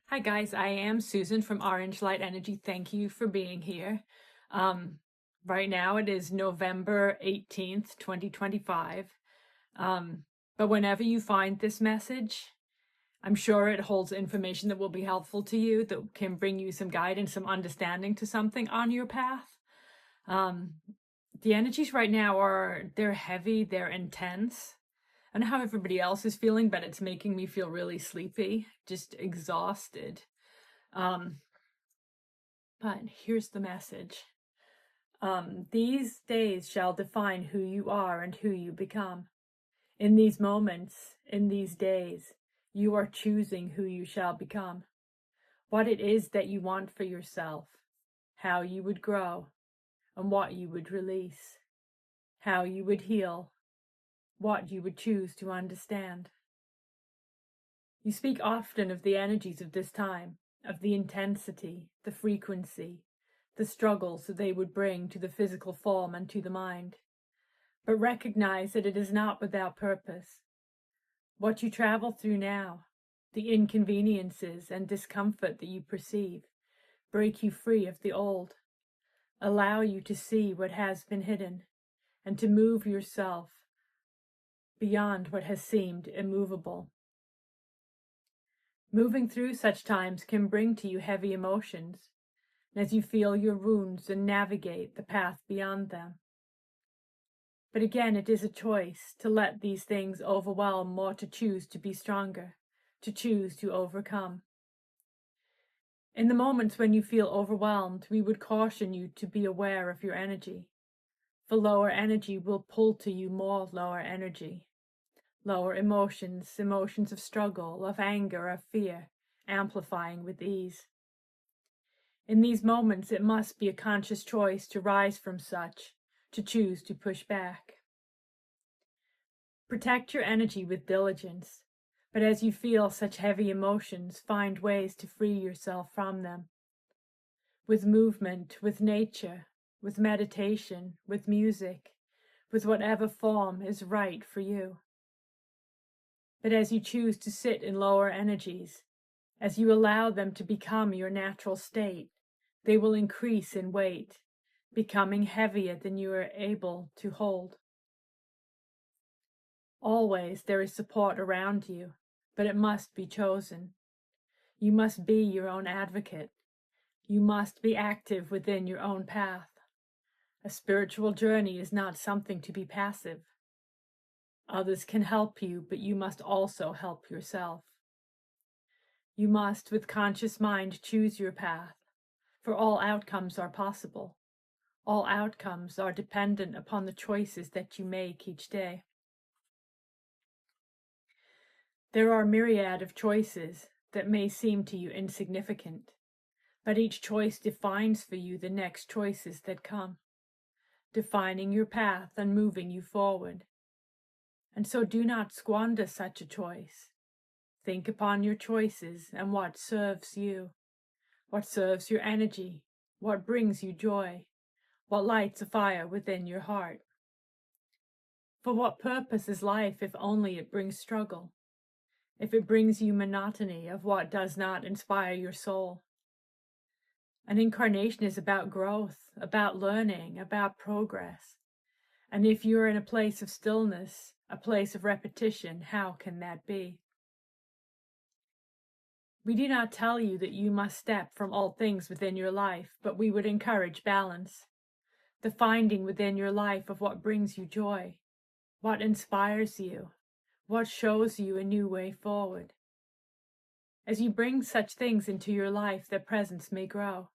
Hi guys, I am Susan from Orange Light Energy. Thank you for being here. Um, right now it is November 18th, 2025. But whenever you find this message, I'm sure it holds information that will be helpful to you, that can bring you some guidance, some understanding to something on your path. The energies right now they're heavy, they're intense. I don't know how everybody else is feeling, but it's making me feel really sleepy, just exhausted. Um, but here's the message. These days shall define who you are and who you become. In these moments, in these days, you are choosing who you shall become, what it is that you want for yourself, how you would grow, and what you would release, how you would heal, what you would choose to understand. You speak often of the energies of this time, of the intensity, the frequency, the struggles that they would bring to the physical form and to the mind. But recognize that it is not without purpose. What you travel through now, the inconveniences and discomfort that you perceive, break you free of the old, allow you to see what has been hidden, and to move yourself beyond what has seemed immovable. Moving through such times can bring to you heavy emotions, as you feel your wounds and navigate the path beyond them. But again, it is a choice to let these things overwhelm or to choose to be stronger, to choose to overcome. In the moments when you feel overwhelmed, we would caution you to be aware of your energy, for lower energy will pull to you more lower energy. Lower emotions, emotions of struggle, of anger, of fear, amplifying with ease. In these moments, it must be a conscious choice to rise from such, to choose to push back. Protect your energy with diligence, but as you feel such heavy emotions, find ways to free yourself from them. With movement, with nature, with meditation, with music, with whatever form is right for you. But as you choose to sit in lower energies, as you allow them to become your natural state, they will increase in weight, becoming heavier than you are able to hold. Always there is support around you, but it must be chosen. You must be your own advocate. You must be active within your own path. A spiritual journey is not something to be passive. Others can help you, but you must also help yourself. You must, with conscious mind, choose your path, for all outcomes are possible. All outcomes are dependent upon the choices that you make each day. There are a myriad of choices that may seem to you insignificant, but each choice defines for you the next choices that come, defining your path and moving you forward. And so do not squander such a choice. Think upon your choices and what serves you, what serves your energy, what brings you joy, what lights a fire within your heart. For what purpose is life if only it brings struggle, if it brings you monotony of what does not inspire your soul? An incarnation is about growth, about learning, about progress. And if you're in a place of stillness, a place of repetition, how can that be? We do not tell you that you must step from all things within your life, but we would encourage balance, the finding within your life of what brings you joy, what inspires you, what shows you a new way forward. As you bring such things into your life, their presence may grow,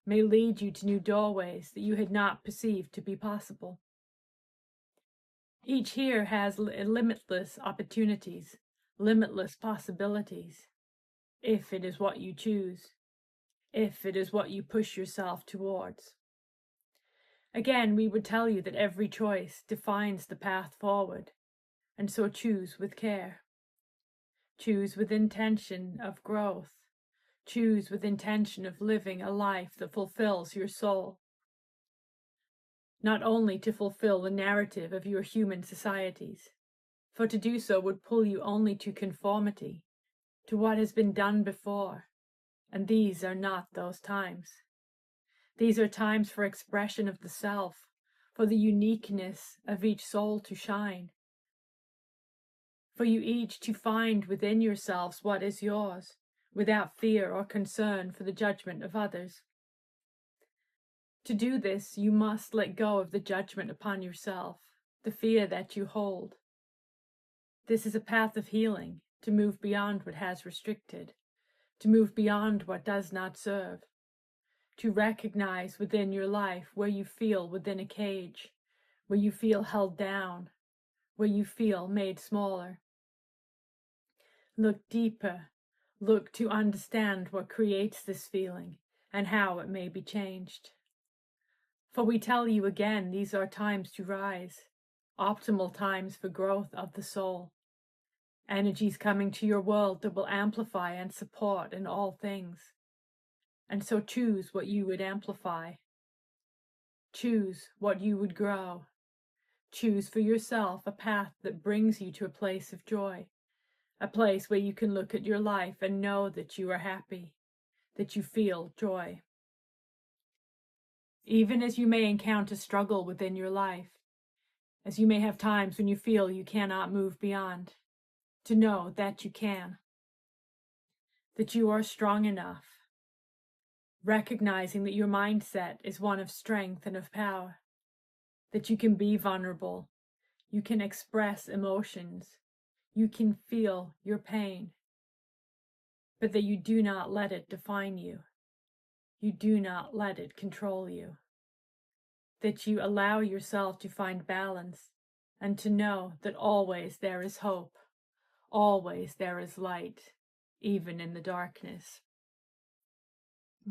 may lead you to new doorways that you had not perceived to be possible. Each here has limitless opportunities, limitless possibilities, if it is what you choose, if it is what you push yourself towards. Again, we would tell you that every choice defines the path forward, and so choose with care. Choose with intention of growth. Choose with intention of living a life that fulfills your soul. Not only to fulfill the narrative of your human societies, for to do so would pull you only to conformity, to what has been done before, And these are not those times. These are times for expression of the self, for the uniqueness of each soul to shine, for you each to find within yourselves what is yours, without fear or concern for the judgment of others. To do this, you must let go of the judgment upon yourself, the fear that you hold. This is a path of healing, to move beyond what has restricted, to move beyond what does not serve, to recognize within your life where you feel within a cage, where you feel held down, where you feel made smaller. Look deeper, look to understand what creates this feeling and how it may be changed. For we tell you again, these are times to rise, optimal times for growth of the soul. Energies coming to your world that will amplify and support in all things. And so choose what you would amplify. Choose what you would grow. Choose for yourself a path that brings you to a place of joy, a place where you can look at your life and know that you are happy, that you feel joy. Even as you may encounter struggle within your life, as you may have times when you feel you cannot move beyond, to know that you can, that you are strong enough, recognizing that your mindset is one of strength and of power, that you can be vulnerable, you can express emotions, you can feel your pain, but that you do not let it define you. You do not let it control you. That you allow yourself to find balance and to know that always there is hope, always there is light, even in the darkness.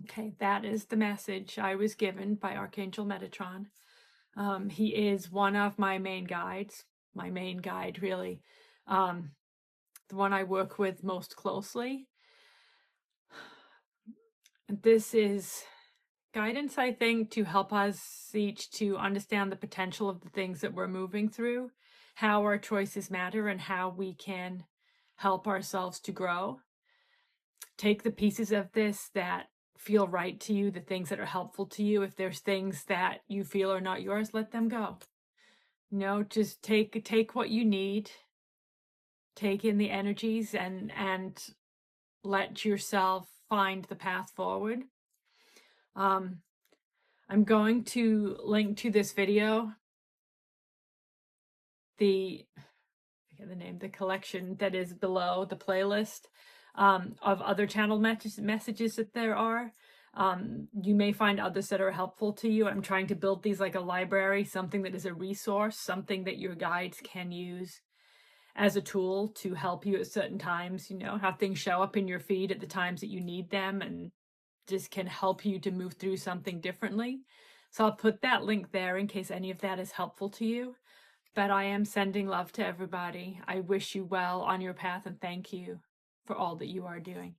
Okay, that is the message I was given by Archangel Metatron. He is one of my main guides, my main guide really, the one I work with most closely. And this is guidance, I think, to help us each to understand the potential of the things that we're moving through, how our choices matter, and how we can help ourselves to grow. Take the pieces of this that feel right to you, the things that are helpful to you. If there's things that you feel are not yours, let them go. Just take what you need, take in the energies, and let yourself find the path forward. I'm going to link to this video, I forget the name, the collection that is below the playlist of other channel messages that there are. You may find others that are helpful to you. I'm trying to build these like a library, something that is a resource, something that your guides can use as a tool to help you at certain times, how things show up in your feed at the times that you need them, and just can help you to move through something differently. So I'll put that link there in case any of that is helpful to you. But I am sending love to everybody. I wish you well on your path and thank you for all that you are doing.